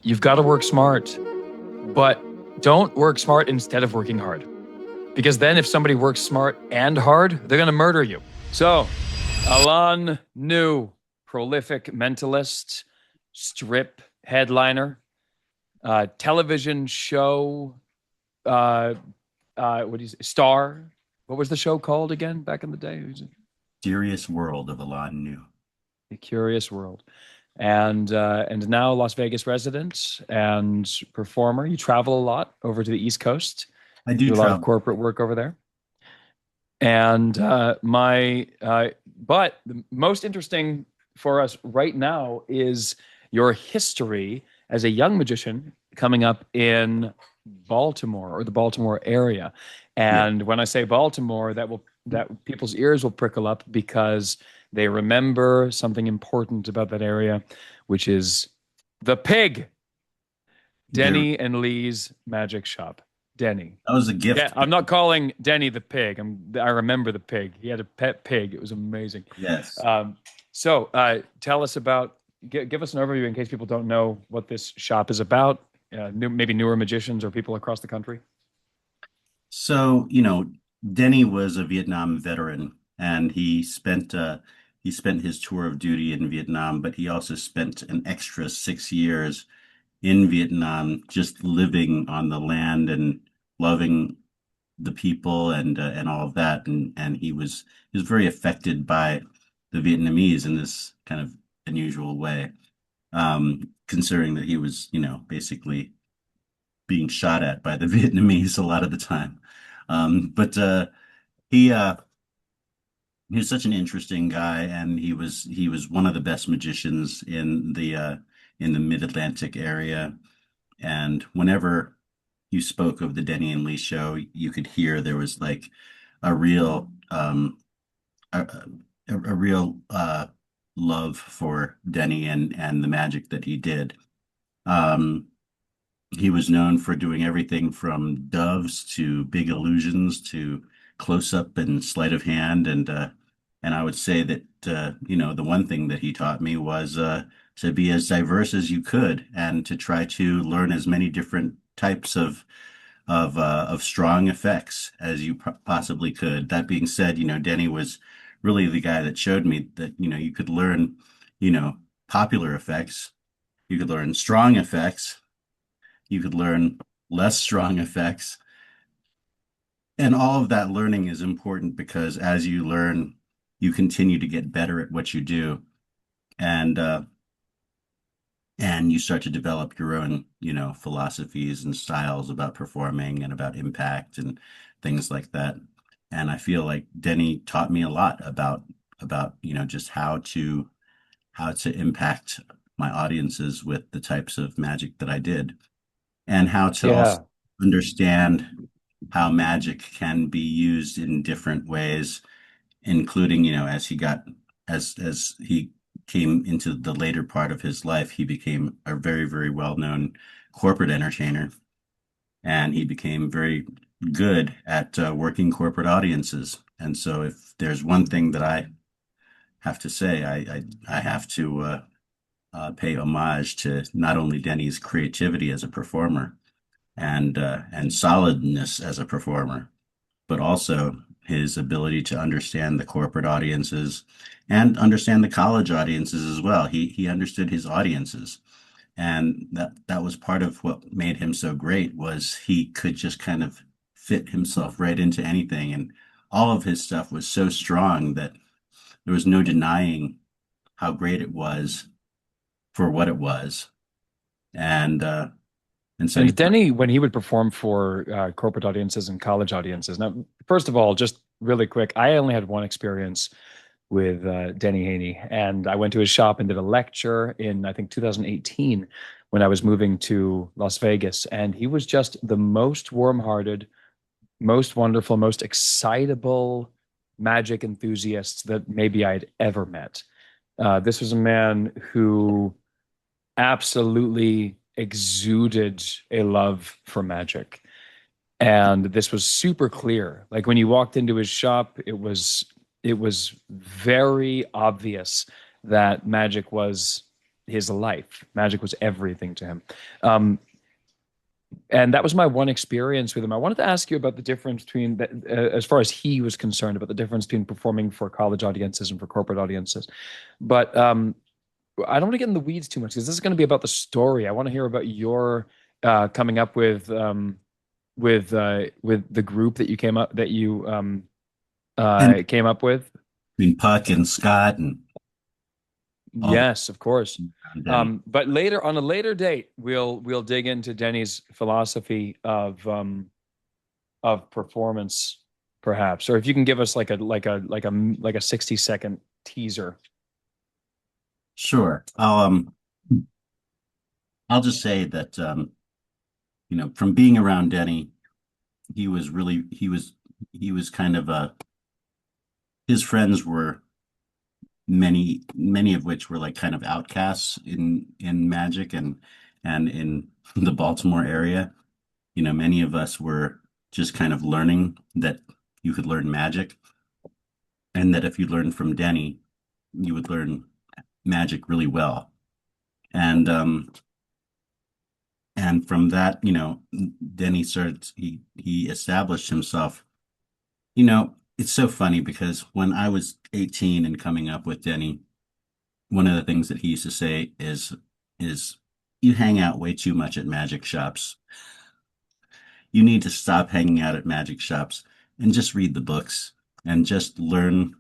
You've got to work smart, but don't work smart instead of working hard. Because then if somebody works smart and hard, they're going to murder you. So, Alain Nu, prolific mentalist, strip headliner, television show, what do you say, star. What was the show called again back in the day? Serious World of Alain Nu. The Curious World. And now Las Vegas resident and performer. You travel a lot over to the East Coast. I do Do a lot of travel. corporate work over there. And but the most interesting for us right now is your history as a young magician coming up in Baltimore or the Baltimore area. Yeah. And when I say Baltimore, that people's ears will prickle up because they remember something important about that area, which is the pig, There, Denny and Lee's magic shop. Denny. that was a Yeah, gift. I'm not calling Denny the pig. I remember the pig. He had a pet pig. It was amazing. Yes. So tell us about, give us an overview in case people don't know what this shop is about. Maybe newer magicians or people across the country. So, Denny was a Vietnam veteran and he spent his tour of duty in Vietnam, but he also spent an extra 6 years in Vietnam just living on the land and loving the people and all of that. And he was very affected by the Vietnamese in this kind of unusual way, considering that he was, basically being shot at by the Vietnamese a lot of the time. But he uh, he was such an interesting guy, and he was one of the best magicians in the Mid-Atlantic area. And whenever you spoke of the Denny and Lee show, you could hear there was like a real a real love for Denny and the magic that he did. Um, he was known for doing everything from doves to big illusions to close up and sleight of hand, and I would say that the one thing that he taught me was to be as diverse as you could and to try to learn as many different types of strong effects as you possibly could. That being said, Denny was really the guy that showed me that you could learn popular effects, you could learn strong effects, you could learn less strong effects. And all of that learning is important because as you learn, you continue to get better at what you do. And and you start to develop your own, philosophies and styles about performing and about impact and things like that. And I feel like Denny taught me a lot about, just how to impact my audiences with the types of magic that I did, and how to also Yeah. understand how magic can be used in different ways, including, as he came into the later part of his life, he became a very, very well-known corporate entertainer, and he became very good at working corporate audiences. And so, if there's one thing that I have to say, I have to pay homage to not only Denny's creativity as a performer and solidness as a performer, but also his ability to understand the corporate audiences and understand the college audiences as well. He understood his audiences, and that was part of what made him so great was he could just kind of fit himself right into anything, and all of his stuff was so strong that there was no denying how great it was for what it was. And uh and so And Denny, when he would perform for corporate audiences and college audiences. Now, first of all, just really quick, I only had one experience with Denny Haney, and I went to his shop and did a lecture in I think 2018 when I was moving to Las Vegas, and he was just the most warm-hearted, most wonderful, most excitable magic enthusiast that maybe I'd ever met. This was a man who absolutely exuded a love for magic. And this was super clear. Like when you walked into his shop, it was very obvious that magic was his life. Magic was everything to him. Um, and that was my one experience with him. I wanted to ask you about the difference between, as far as he was concerned, about the difference between performing for college audiences and for corporate audiences. But I don't want to get in the weeds too much because this is going to be about the story. I want to hear about your coming up with the group that you And came up with. between Puck and Scott and all the Yes, of course. Denny. But later on a later date, we'll dig into Denny's philosophy of performance, perhaps, or if you can give us like a 60-second teaser. Sure. I'll just say that from being around Denny, he was really he was kind of a his friends were many of which were like kind of outcasts in magic and in the Baltimore area. Many of us were just kind of learning that you could learn magic and that if you learned from Denny, you would learn magic really well. And from that, Denny started he established himself. It's so funny because when I was 18 and coming up with Denny, one of the things that he used to say is you hang out way too much at magic shops. You need to stop hanging out at magic shops and just read the books and just learn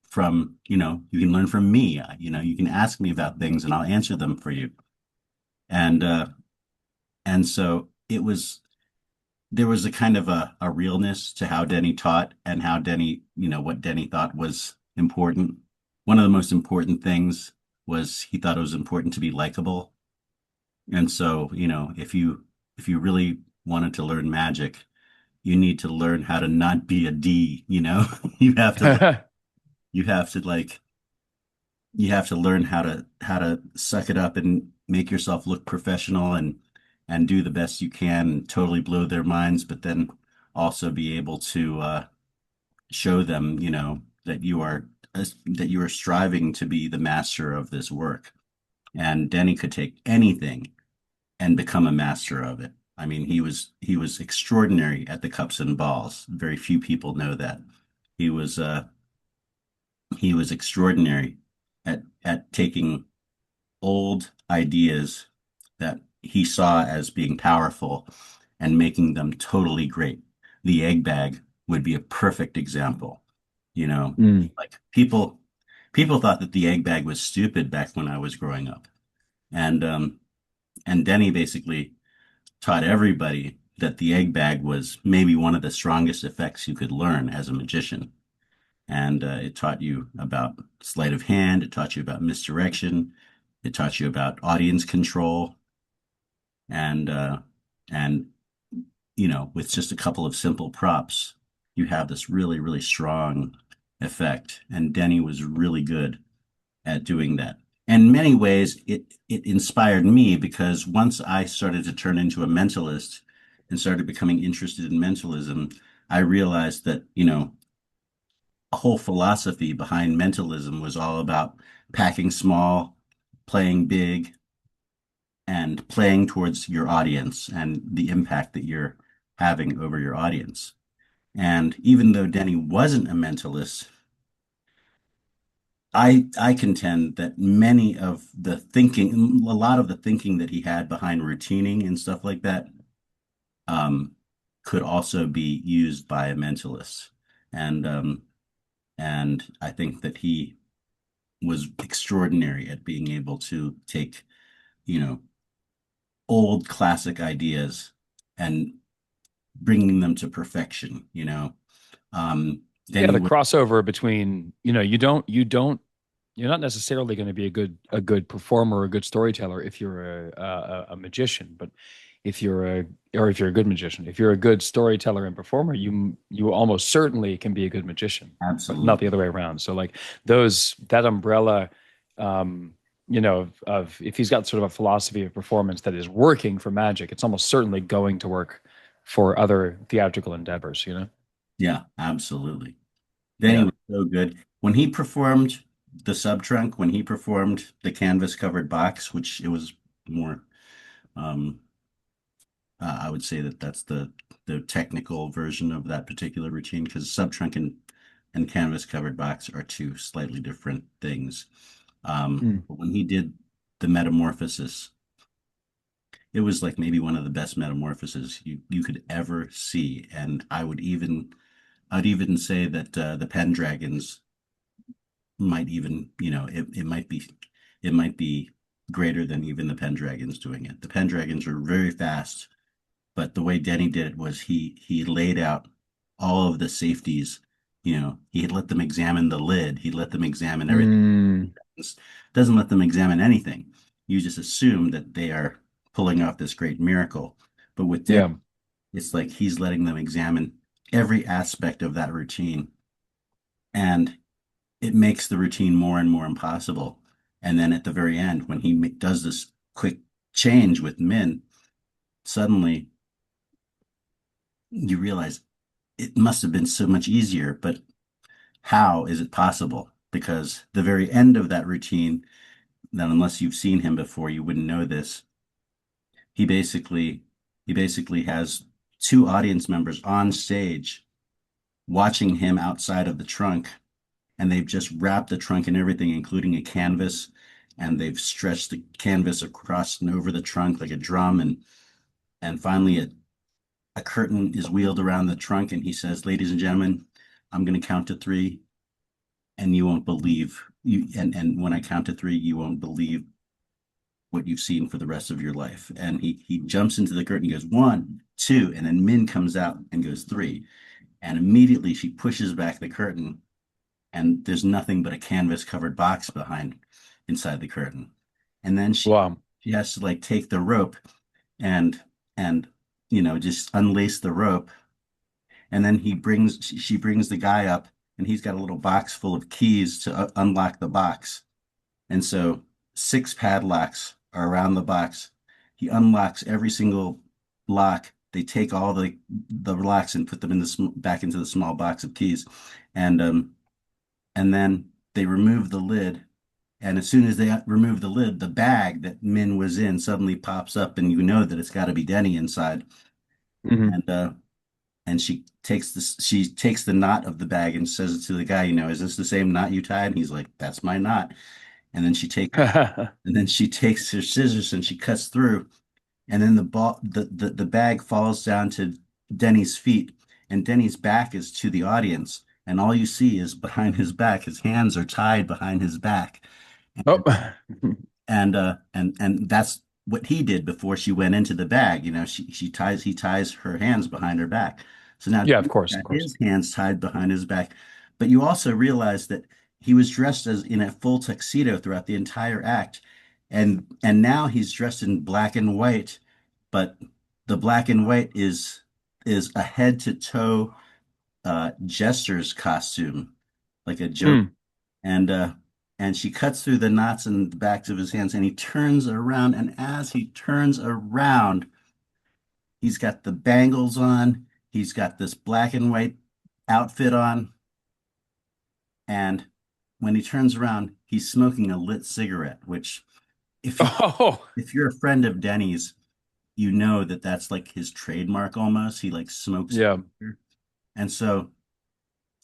from, you can learn from me. You can ask me about things and I'll answer them for you. And so there was a kind of a realness to how Denny taught and how Denny, what Denny thought was important. One of the most important things was he thought it was important to be likable. And so, if you really wanted to learn magic, you need to learn how to not be a D, You have to you have to like you have to learn how to suck it up and make yourself look professional and do the best you can and totally blow their minds, but then also be able to show them, that you are striving to be the master of this work. And Denny could take anything and become a master of it. I mean, he was extraordinary at the cups and balls. Very few people know that. He was uh he was extraordinary at taking old ideas that he saw as being powerful and making them totally great. The egg bag would be a perfect example. Mm. Like people thought that the egg bag was stupid back when I was growing up. And Denny basically taught everybody that the egg bag was maybe one of the strongest effects you could learn as a magician. And it taught you about sleight of hand. It taught you about misdirection. It taught you about audience control. And and with just a couple of simple props, you have this really, really strong effect. And Denny was really good at doing that. And in many ways, it inspired me because once I started to turn into a mentalist and started becoming interested in mentalism, I realized that, a whole philosophy behind mentalism was all about packing small, playing big, and playing towards your audience and the impact that you're having over your audience. And even though Denny wasn't a mentalist, I contend that many of the thinking, a lot of the thinking that he had behind routining and stuff like that, um, could also be used by a mentalist. And I think that he was extraordinary at being able to take, you know, old classic ideas and bringing them to perfection. Yeah, Denny the was crossover between, you're not necessarily going to be a good performer or a good storyteller if you're a magician, but if you're a good magician, if you're a good storyteller and performer, you almost certainly can be a good magician, but not the absolutely, other way around. So like that umbrella, um, of if he's got sort of a philosophy of performance that is working for magic, it's almost certainly going to work for other theatrical endeavors. yeah, absolutely. Denny Yeah. was so good when he performed. the sub trunk when he performed the canvas covered box, which it was more, um, I would say that that's the technical version of that particular routine because sub trunk and canvas covered box are two slightly different things. Mm. But when he did the metamorphosis, it was like maybe one of the best metamorphoses you could ever see. And I'd even say that the Pendragons might even, it might be greater than even the Pendragons doing it. The Pendragons were very fast, but the way Denny did it was he laid out all of the safeties. He had let them examine the lid. He let them examine everything. Mm. Doesn't let them examine anything. You just assume that they are pulling off this great miracle. But with Denny, Yeah. it's like he's letting them examine every aspect of that routine. And it makes the routine more and more impossible. And then at the very end, when he does this quick change with Min, suddenly you realize it must have been so much easier, but how is it possible? Because the very end of that routine, that unless you've seen him before, you wouldn't know this. He basically he basically has two audience members on stage watching him outside of the trunk, and they've just wrapped the trunk and everything, including a canvas, and they've stretched the canvas across and over the trunk like a drum, and finally a curtain is wheeled around the trunk, and he says, "Ladies and gentlemen, I'm going to count to three, and you won't believe you, and when I count to three, you won't believe what you've seen for the rest of your life." And he jumps into the curtain, he goes one, two, and then Min comes out and goes three, and immediately she pushes back the curtain, and there's nothing but a canvas covered box behind inside the curtain. And then Wow. she has to like take the rope and and just unlace the rope. And then she brings the guy up, and he's got a little box full of keys to unlock the box. And so six padlocks are around the box. He unlocks every single lock. They take all the locks and put them in back into the small box of keys. And um and then they remove the lid. And as soon as they remove the lid, the bag that Min was in suddenly pops up, and you know that it's got to be Denny inside. Hmm. And she takes the knot of the bag and says it to the guy, "Is this the same knot you tied?" And he's like, "That's my knot." And then she takes her scissors and she cuts through, and then the bag falls down to Denny's feet, and Denny's back is to the audience, and all you see is behind his back, his hands are tied behind his back. Oh. And that's what he did before she went into the bag. He ties her hands behind her back. So now Yeah, of he's course, got of course. his hands tied behind his back. But you also realize that he was dressed as in a full tuxedo throughout the entire act. And now he's dressed in black and white, but the black and white is a head to toe jester's costume, like a joke. Mm. And she cuts through the knots in the backs of his hands, and he turns around, and as he turns around, he's got the bangles on, he's got this black and white outfit on, and when he turns around, he's smoking a lit cigarette, which if you Oh, if you're a friend of Denny's, you know that that's like his trademark almost. He like smokes. yeah. And so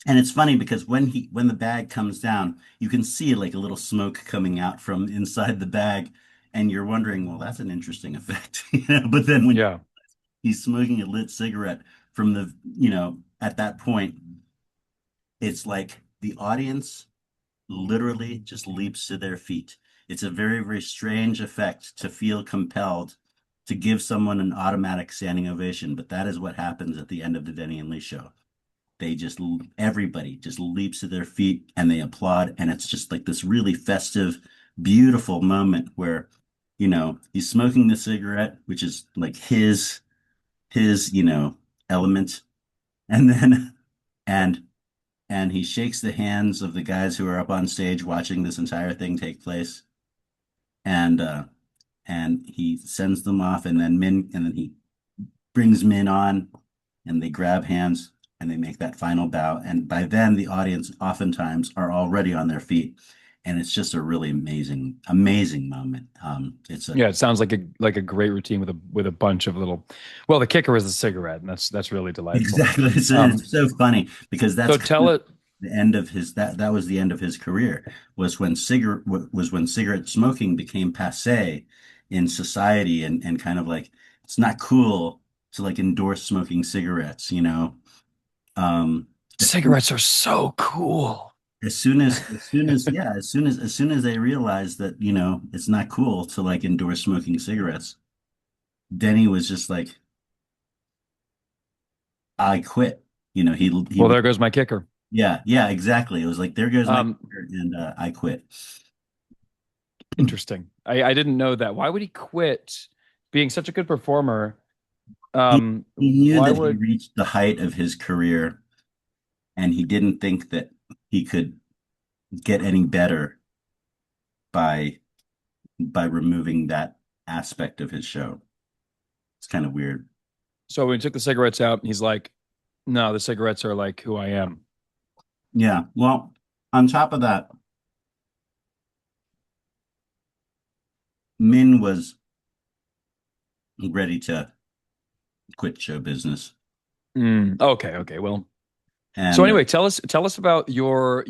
And it's funny because when the bag comes down, you can see like a little smoke coming out from inside the bag, and you're wondering, well, that's an interesting effect, But then when Yeah. he's smoking a lit cigarette at that point, it's like the audience literally just leaps to their feet. It's a very, very strange effect to feel compelled to give someone an automatic standing ovation, but that is what happens at the end of the Denny and Lee show. Everybody just leaps to their feet and they applaud, and it's just like this really festive, beautiful moment where he's smoking the cigarette, which is like his element, and then and and he shakes the hands of the guys who are up on stage watching this entire thing take place, and he sends them off, and then he brings Min on, and they grab hands and they make that final bow. And by then, the audience oftentimes are already on their feet. and it's just a really amazing moment. It's a Yeah, it sounds like a great routine with a bunch of little. Well, the kicker is the cigarette, and that's really delightful. exactly. Um, It's so funny because so that's tell kind of it. the end of his that was the end of his career was when cigarette smoking became passé in society, and kind of like it's not cool to like endorse smoking cigarettes, you know. Um, as soon Cigarettes are so cool. as soon as they realized that, you know, it's not cool to like endorse smoking cigarettes, Denny was just like, I quit. You know, he Well, would, there goes my kicker. yeah, exactly. It was like, there goes my Um, career, and I quit. Interesting. I didn't know that. Why would he quit being such a good performer? He knew Why that he would reached the height of his career, and he didn't think that he could get any better by removing that aspect of his show. It's kind of weird. so when he took the cigarettes out, he's like, no, the cigarettes are like who I am. Yeah. Well, on top of that, Min was ready to quit show business. Okay, okay. Well, so And anyway, tell us about your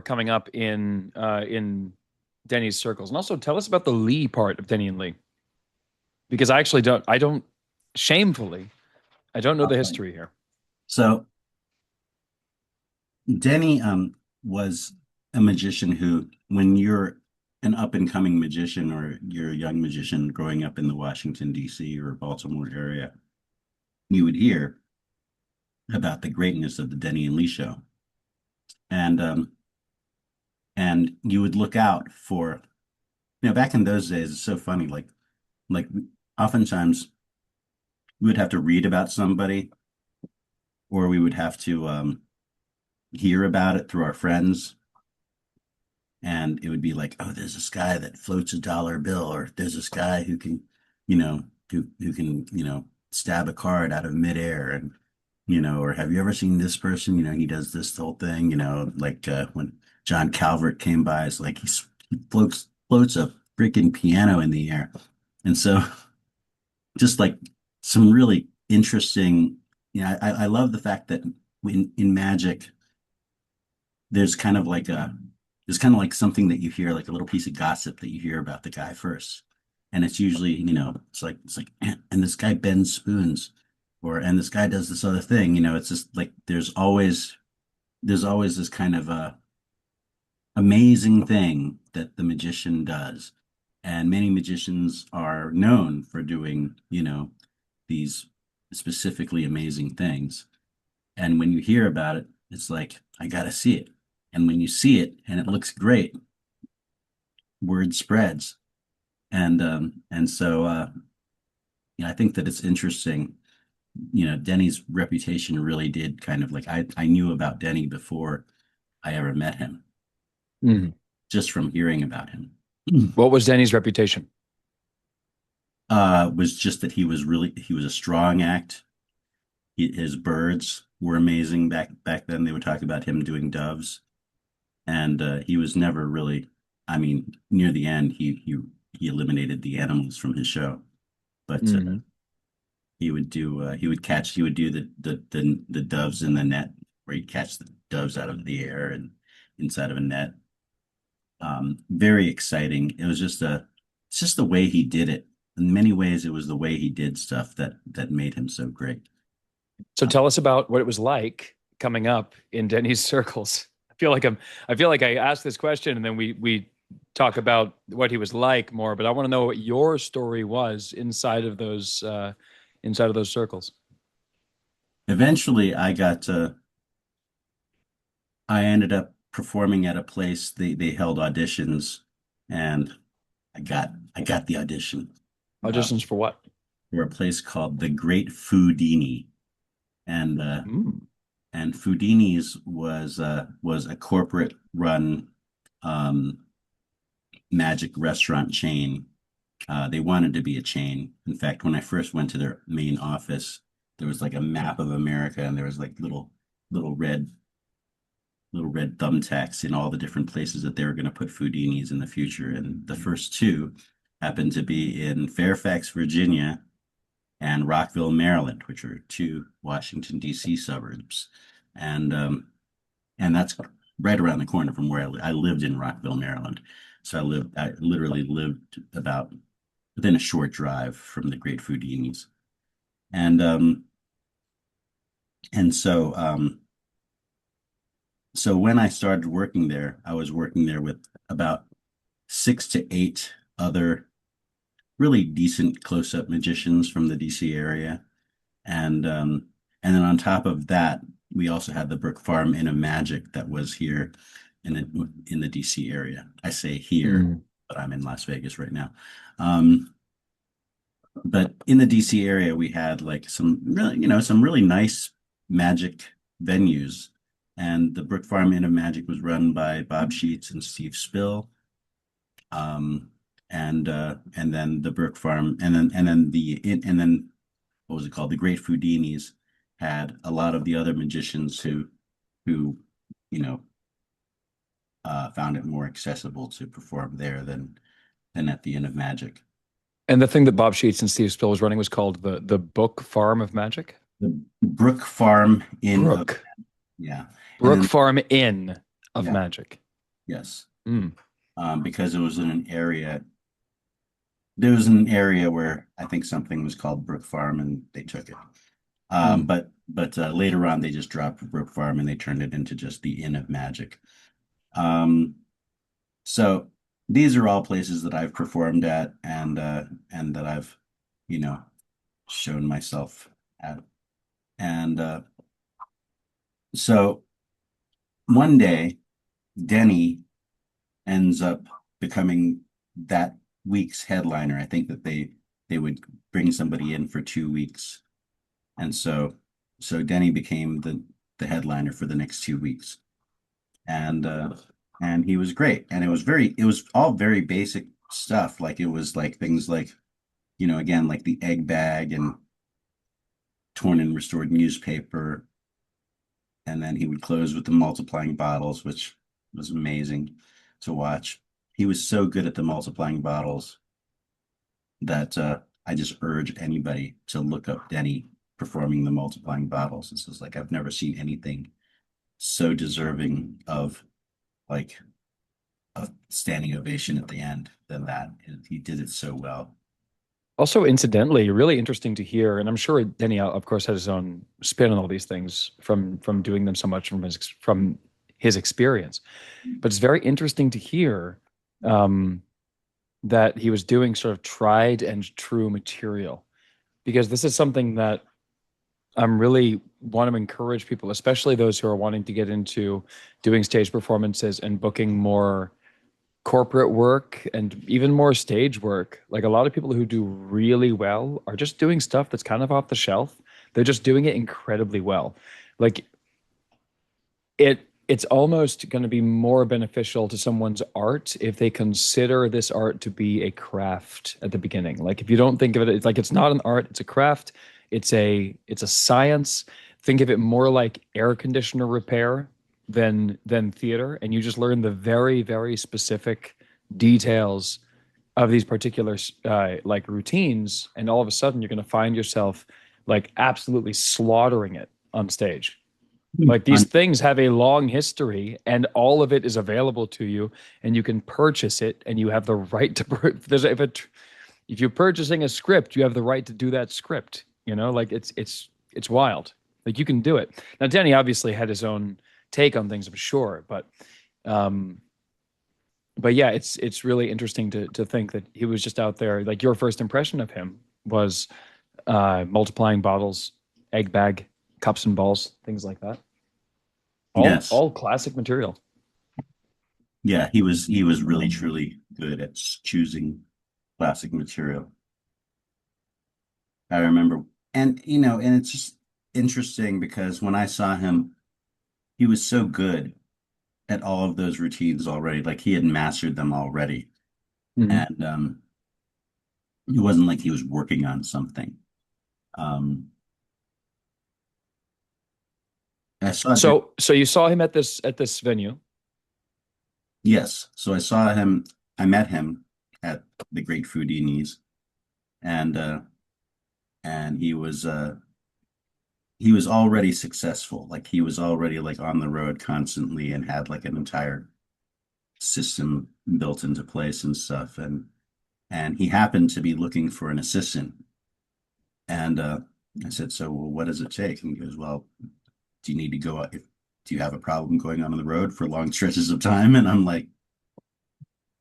coming up in Denny's circles, and also tell us about the Lee part of Denny and Lee, because I don't shamefully I don't know the okay. history here. So Denny was a magician who, when you're an up and coming magician or you're a young magician growing up in the Washington, D.C. or Baltimore area, you would hear about the greatness of the Denny and Lee show. And you would look out for, you know, back in those days, it's so funny, like oftentimes we would have to read about somebody, or we would have to hear about it through our friends, and it would be like, oh, there's this guy that floats a dollar bill, or there's this guy who can, you know, who can, you know, stab a card out of midair, and you know, or have you ever seen this person? You know, he does this whole thing, you know, like when John Calvert came by, it's like he floats a freaking piano in the air, and so just like some really interesting, you know, I love the fact that in magic there's kind of like a there's kind of like something that you hear, like a little piece of gossip that you hear about the guy first. And it's usually, you know, it's like, and this guy bends spoons, or and this guy does this other thing. You know, it's just like there's always this kind of amazing thing that the magician does. And many magicians are known for doing, you know, these specifically amazing things. And when you hear about it, it's like, I gotta see it. And when you see it and it looks great, word spreads. And so you know, I think that it's interesting. You know, Denny's reputation really did kind of like I knew about Denny before I ever met him, Mhm. just from hearing about him. What was Denny's reputation? Was just that he was a strong act. His birds were amazing back then. They would talk about him doing doves, and he was never really. I mean, near the end, he eliminated the animals from his show, but Mhm. he would do the doves in the net, where he'd catch the doves out of the air and inside of a net. Very exciting. It's just the way he did it. In many ways, it was the way he did stuff that made him so great. So tell us about what it was like coming up in Denny's circles. I feel like I asked this question and then we talk about what he was like more, but I want to know what your story was inside of those circles. Eventually, I ended up performing at a place they held auditions, and I got the audition Auditions for what? for a place called the Great Foodini, and Mm. Foodini's was a corporate run um, magic restaurant chain. They wanted to be a chain. In fact, when I first went to their main office, there was like a map of America, and there was like little red little red thumbtacks in all the different places that they were going to put Foudinis in the future. And the first two happened to be in Fairfax, Virginia, and Rockville, Maryland, which are two Washington, D.C. suburbs. And that's right around the corner from where I lived in Rockville, Maryland. So I literally lived about within a short drive from the great Foudinis. And and so so when I started working there, I was working there with about 6 to 8 other really decent close-up magicians from the DC area. And then on top of that, we also had the Brook Farm Inn of Magic that was here in the DC area. I say here, Mm. but I'm in Las Vegas right now. Um, but in the DC area, we had like some really nice magic venues. And the Brook Farm Inn of Magic was run by Bob Sheets and Steve Spill. Um, and then the Brook Farm, and then what was it called? The Great Foudinis had a lot of the other magicians who you know found it more accessible to perform there than at the Inn of Magic. And the thing that Bob Sheets and Steve Spill was running was called the Book Farm of Magic. The Brook Farm Inn of Brook. Yeah, and Brook then Farm Inn of yeah, Magic. yes, Mm. because it was in an area. There was an area where I think something was called Brook Farm, and they took it. Mm. But later on, they just dropped Brook Farm and they turned it into just the Inn of Magic. Um, so these are all places that I've performed at and that I've, you know, shown myself at. And so one day, Denny ends up becoming that week's headliner. I think that they would bring somebody in for 2 weeks, and so Denny became the headliner for the next 2 weeks, and he was great, and it was all very basic stuff. Like it was like things like again like the egg bag and torn and restored newspaper, and then he would close with the multiplying bottles, which was amazing to watch. He was so good at the multiplying bottles that I just urge anybody to look up Denny performing the multiplying bottles. This is like I've never seen anything so deserving of like a standing ovation at the end than that. He did it so well. Also, incidentally, really interesting to hear, and I'm sure Denny, of course, has his own spin on all these things from doing them so much from his experience. But it's very interesting to hear um, that he was doing sort of tried and true material, because this is something that I'm really want to encourage people, especially those who are wanting to get into doing stage performances and booking more corporate work and even more stage work. Like a lot of people who do really well are just doing stuff that's kind of off the shelf. They're just doing it incredibly well. Like it's almost going to be more beneficial to someone's art if they consider this art to be a craft at the beginning. Like if you don't think of it, it's like it's not an art, it's a craft, it's a science. Think of it more like air conditioner repair than theater, and you just learn the very, very specific details of these particular like routines, and all of a sudden you're going to find yourself like absolutely slaughtering it on stage. Like these On, things have a long history and all of it is available to you and you can purchase it and you have the right to if you're purchasing a script, you have the right to do that script, like it's wild. Like you can do it. Now Danny obviously had his own take on things, I'm sure, um but yeah, it's really interesting to think that he was just out there. Like your first impression of him was multiplying bottles, egg bag, cups and balls, things like that. All yes, all classic material. yeah, he was really truly good at choosing classic material. I remember, and and it's just interesting because when I saw him, he was so good at all of those routines already. Like he had mastered them already, Mhm. and it wasn't like he was working on something. Um, I saw Denny. So you saw him at this venue. Yes. So I saw him, I met him at the Great Foodinis, and he was already successful. Like he was already like on the road constantly and had like an entire system built into place and stuff. And he happened to be looking for an assistant. And I said, so well, what does it take? And he goes, well, do you need to go out? Do you have a problem going on the road for long stretches of time? And I'm like,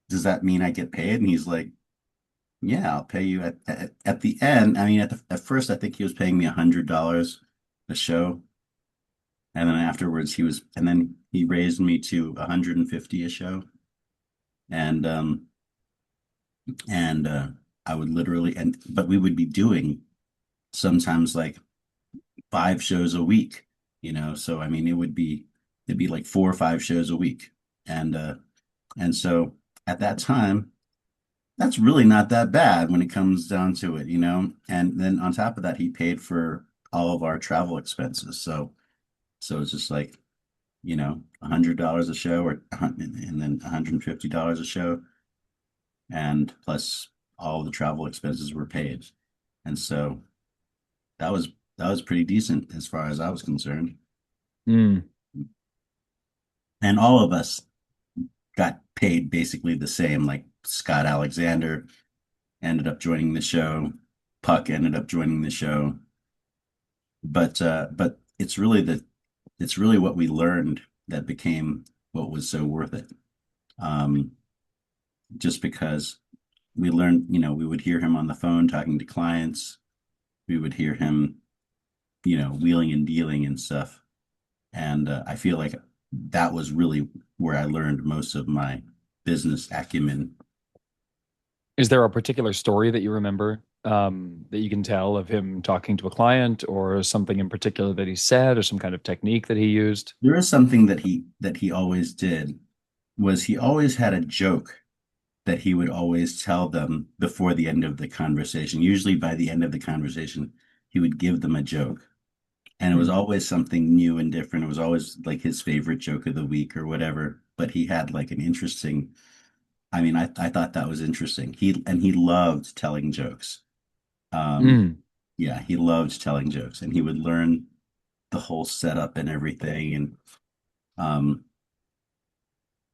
does that mean I get paid? And he's like, yeah, I'll pay you at the end. I mean, at first, I think he was paying me $100 a show. And then afterwards and then he raised me to 150 a show. And, and, I would literally, but we would be doing sometimes like 5 shows a week, So, I mean, it'd be like 4 or 5 shows a week. And, and so at that time, that's really not that bad when it comes down to it. And then on top of that, he paid for all of our travel expenses. So it's just like, $100 a show and then $150 a show. And plus all the travel expenses were paid. And so that was, that was pretty decent as far as I was concerned. Mm. And all of us got paid basically the same. Like Scott Alexander ended up joining the show. Puck ended up joining the show. But it's really what we learned that became what was so worth it. Um, just because we learned, we would hear him on the phone talking to clients. We would hear him, wheeling and dealing and stuff. And I feel like that was really where I learned most of my business acumen. Is there a particular story that you remember that you can tell of him talking to a client, or something in particular that he said, or some kind of technique that he used? There is something that he always did was he always had a joke that he would always tell them before the end of the conversation. Usually by the end of the conversation, he would give them a joke. And it was Mm. always something new and different. It was always like his favorite joke of the week or whatever. But he had like an interesting, I mean, I thought that was interesting. He loved telling jokes. Um, Mm. yeah, he loved telling jokes and he would learn the whole setup and everything. And um,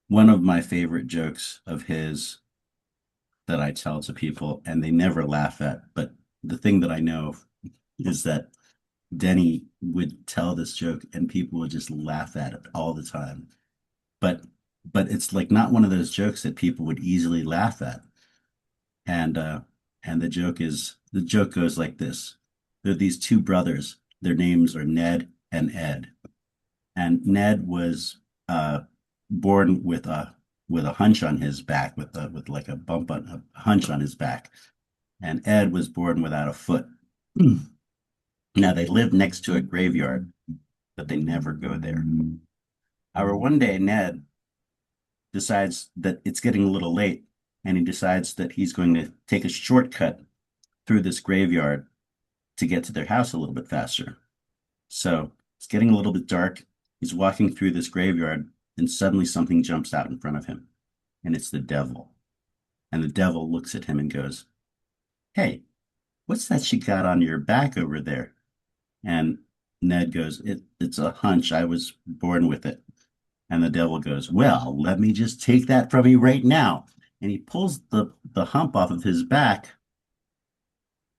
one of my favorite jokes of his that I tell to people and they never laugh at, but the thing that I know is that Denny would tell this joke and people would just laugh at it all the time. But but it's like not one of those jokes that people would easily laugh at. And the joke goes like this. There are these two brothers. Their names are Ned and Ed. And Ned was born with a hunch on his back, with like a hunch on his back. And Ed was born without a foot. Now they live next to a graveyard, but they never go there. However, one day Ned decides that it's getting a little late, and he decides that he's going to take a shortcut through this graveyard to get to their house a little bit faster. So it's getting a little bit dark. He's walking through this graveyard, and suddenly something jumps out in front of him, and it's the devil. And the devil looks at him and goes, "Hey, what's that you got on your back over there?" And Ned goes, it's a hunch. I was born with it. And the devil goes, "Well, let me just take that from you right now." And he pulls the hump off of his back.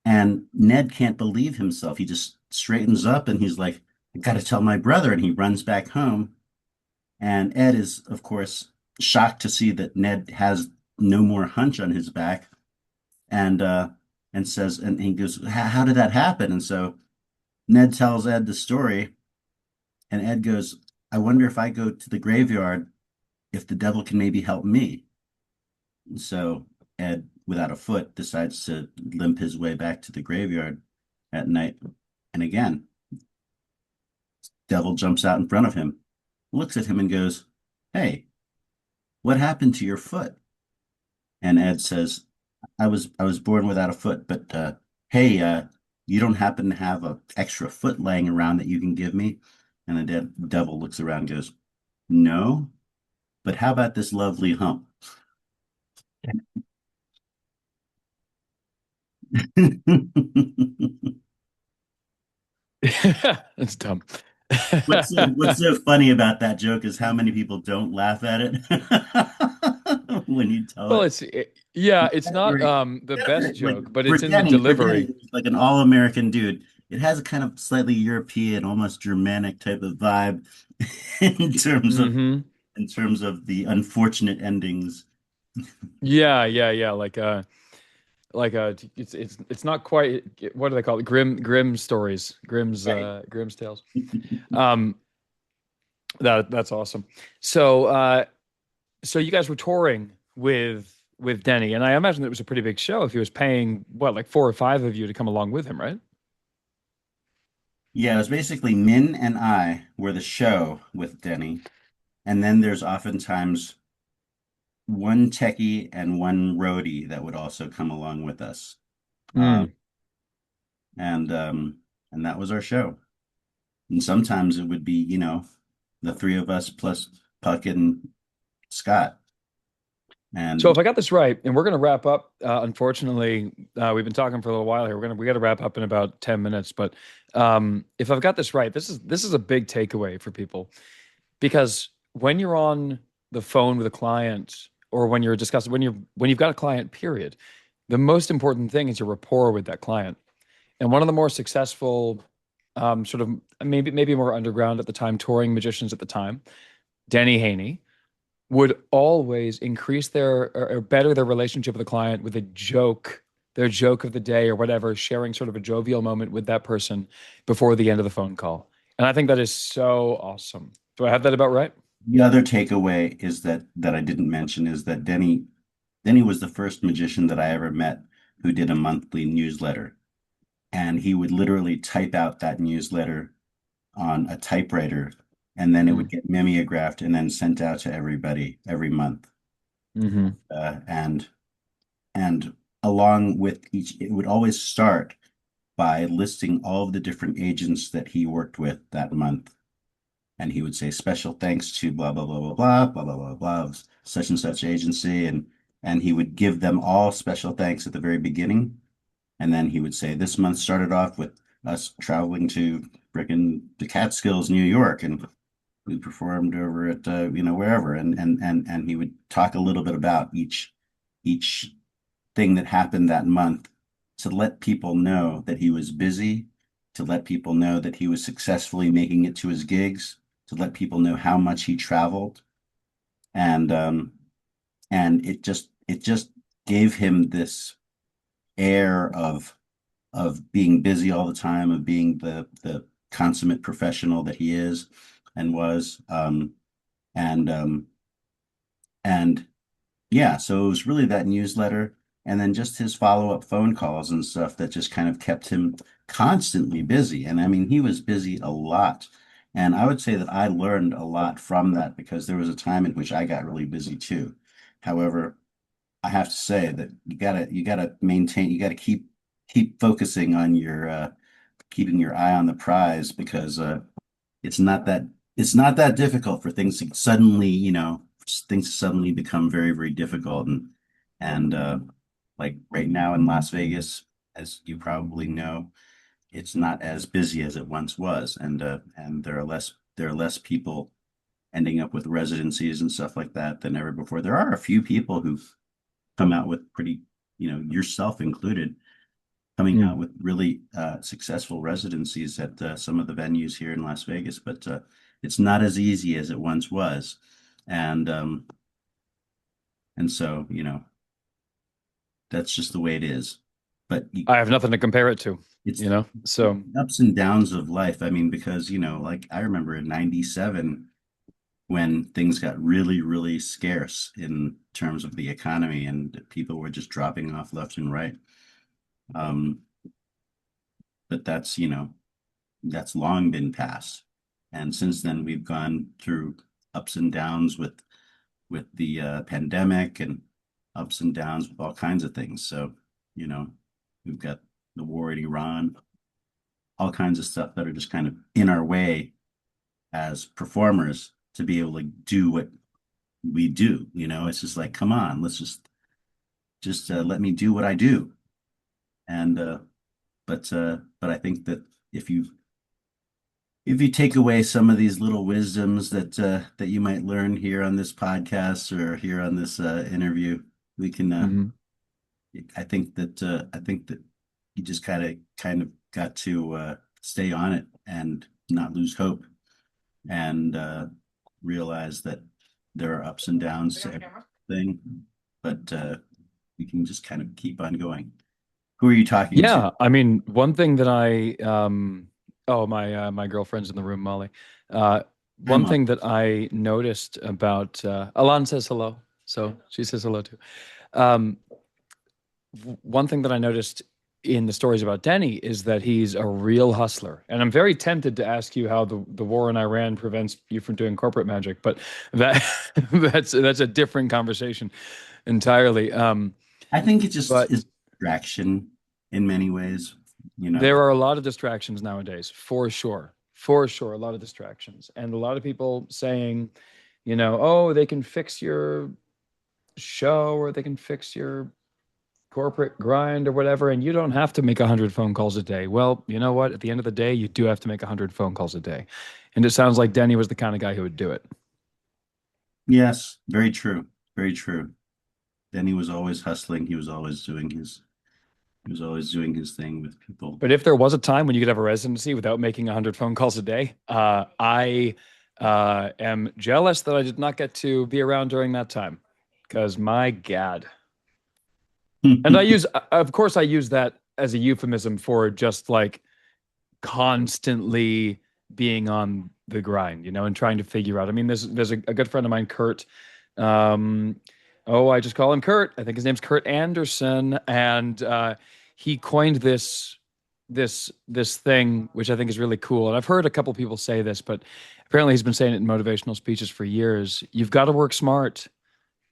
And Ned can't believe himself. He just straightens up and he's like, "I got to tell my brother." And he runs back home. And Ed is, of course, shocked to see that Ned has no more hunch on his back. And says, and he goes, "How did that happen?" And so Ned tells Ed the story. And Ed goes, "I wonder if I go to the graveyard, if the devil can maybe help me." And so Ed, without a foot, decides to limp his way back to the graveyard at night. And again, devil jumps out in front of him, looks at him and goes, "Hey, what happened to your foot?" And Ed says, I was born without a foot, but hey, you don't happen to have an extra foot laying around that you can give me?" And the devil looks around and goes, no, but how about this lovely hump? It's dumb. What's so funny about that joke is how many people don't laugh at it when you tell Well, it. yeah, it's not Right. the best Like joke, but for it's in the Denny, delivery. he's like an all-American dude. It has a kind of slightly European, almost Germanic type of vibe in terms of Hmm. the unfortunate endings. Yeah, yeah, yeah. It's not quite, what do they call it? Grimm stories, Right. Grimm's tales. Um, that's awesome. So you guys were touring with Denny, and I imagine it was a pretty big show if he was paying what, like four or five of you to come along with him, right? Yeah, it was basically Min and I were the show with Denny, and then there's oftentimes one techie and one roadie that would also come along with us. Um, Mm. and that was our show. And sometimes it would be, the three of us plus Puck and Scott. So And if I got this right, and we're going to wrap up, unfortunately, we've been talking for a little while here. We got to wrap up in about 10 minutes. But if I've got this right, this is a big takeaway for people because when you're on the phone with a client or when you're discussing when you've got a client, period, the most important thing is your rapport with that client. And one of the more successful, sort of maybe more underground at the time, touring magicians at the time, Denny Haney, would always increase or better their relationship with the client with a joke, their joke of the day or whatever, sharing sort of a jovial moment with that person before the end of the phone call. And I think that is so awesome. Do I have that about right? the other takeaway is that I didn't mention is that Denny was the first magician that I ever met who did a monthly newsletter. And he would literally type out that newsletter on a typewriter, and then it would Mm. get mimeographed and then sent out to everybody every month. Hmm. And along with each, it would always start by listing all of the different agents that he worked with that month. And he would say, special thanks to blah, blah, blah, blah, blah, blah, blah, blah, blah, such and such agency. And he would give them all special thanks at the very beginning. And then he would say, this month started off with us traveling to frickin' the Catskills, New York, and we performed over at wherever. And he would talk a little bit about each thing that happened that month to let people know that he was busy, to let people know that he was successfully making it to his gigs, to let people know how much he traveled. And it just gave him this air of being busy all the time, of being the consummate professional that he is and was. And and yeah, so it was really that newsletter and then just his follow-up phone calls and stuff that just kind of kept him constantly busy. And I mean, he was busy a lot. And I would say that I learned a lot from that because there was a time in which I got really busy too. However, I have to say that you gotta maintain, you gotta keep focusing on your keeping your eye on the prize because it's not that it's not that difficult for things to suddenly, things to suddenly become very, very difficult. And like right now in Las Vegas, as you probably know, it's not as busy as it once was, and there are less people ending up with residencies and stuff like that than ever before. There are a few people who've come out with pretty, yourself included, coming out Mm. with really successful residencies at some of the venues here in Las Vegas, but it's not as easy as it once was. And so, that's just the way it is. But I have nothing to compare it to, it's So, ups and downs of life. I mean, because, like I remember in 97 when things got really, really scarce in terms of the economy and people were just dropping off left and right. Um, but that's long been past. And since then, we've gone through ups and downs with the pandemic and ups and downs with all kinds of things. So, you know, we've got the war in Iran, all kinds of stuff that are just kind of in our way as performers to be able to do what we do. It's just like, come on, let's just let me do what I do. And but I think that if you if you take away some of these little wisdoms that you might learn here on this podcast or here on this interview, we can Mhm. I think that you just kind of got to stay on it and not lose hope and realize that there are ups and downs to everything, but we can just kind of keep on going. Who are you talking to? Yeah, I mean, one thing that oh, my girlfriend's in the room, Molly. One Grandma. thing that I noticed about Alan says hello, so she says hello too. Um, One thing that I noticed in the stories about Denny is that he's a real hustler, and I'm very tempted to ask you how the war in Iran prevents you from doing corporate magic, but that that's a different conversation entirely. I think it just But is distraction in many ways, you know. there are a lot of distractions nowadays, for sure. For sure, a lot of distractions. And a lot of people saying, oh, they can fix your show or they can fix your corporate grind or whatever, and you don't have to make 100 phone calls a day. Well, you know what? At the end of the day, you do have to make 100 phone calls a day. And it sounds like Denny was the kind of guy who would do it. Yes, very true. Very true. Then he was always hustling. He was always doing his thing with people. But if there was a time when you could have a residency without making 100 phone calls a day, I am jealous that I did not get to be around during that time. Because my God. And of course, I use that as a euphemism for just like constantly being on the grind, and trying to figure out. I mean, there's a good friend of mine, Kurt. Um, oh, I just call him Kurt. I think his name's Kurt Anderson, and he coined this thing, which I think is really cool. And I've heard a couple people say this, but apparently he's been saying it in motivational speeches for years. You've got to work smart,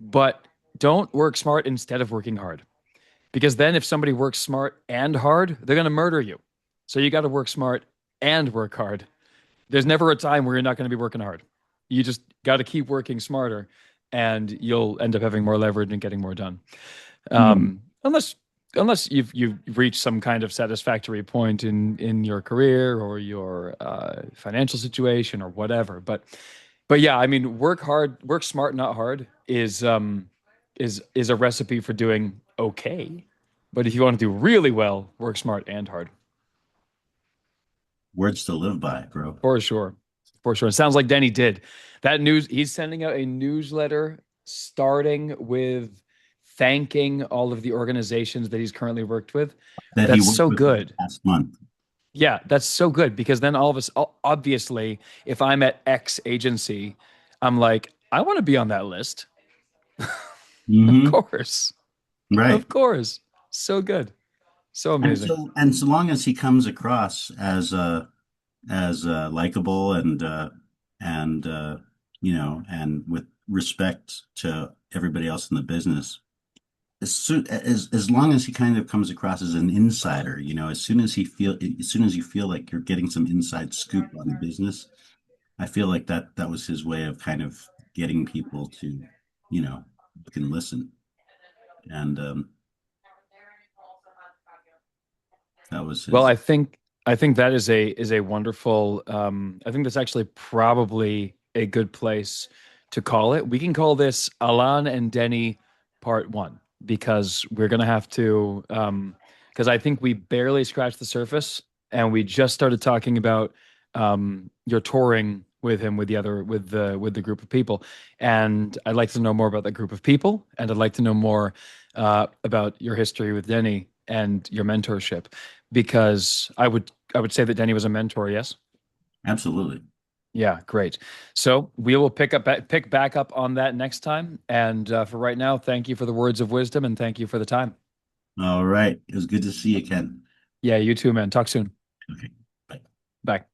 but don't work smart instead of working hard. Because then if somebody works smart and hard, they're going to murder you. So you got to work smart and work hard. There's never a time where you're not going to be working hard. You just got to keep working smarter and you'll end up having more leverage and getting more done. Hmm. Unless you've reached some kind of satisfactory point in your career or your financial situation or whatever. But yeah, I mean, work hard, work smart, not hard is a recipe for doing okay. But if you want to do really well, work smart and hard. Words to live by, bro. For sure. For sure. It sounds like Denny did. He's sending out a newsletter starting with thanking all of the organizations that he's currently worked with. That he That's worked so with good. last month. Yeah, that's so good because then all of us, obviously, if I'm at X agency, I'm like, I want to be on that list. Of Hmm. course. Right. Of course. So good. So amazing. And so long as he comes across as likable and and with respect to everybody else in the business, as long as he kind of comes across as an insider, as soon as you feel like you're getting some inside scoop on the business, I feel like that was his way of kind of getting people to, look and listen. And that was Well, his. I think that is a wonderful I think that's actually probably a good place to call it. We can call this Alan and Denny part one because we're gonna have to because I think we barely scratched the surface and we just started talking about your touring with him with the group of people. And I'd like to know more about that group of people and I'd like to know more about your history with Denny and your mentorship because I would say that Denny was a mentor, yes? Absolutely. Yeah, great. So we will pick back up on that next time. And for right now, thank you for the words of wisdom and thank you for the time. All right. It was good to see you, Ken. Yeah, you too, man. Talk soon. Okay. Bye. Bye.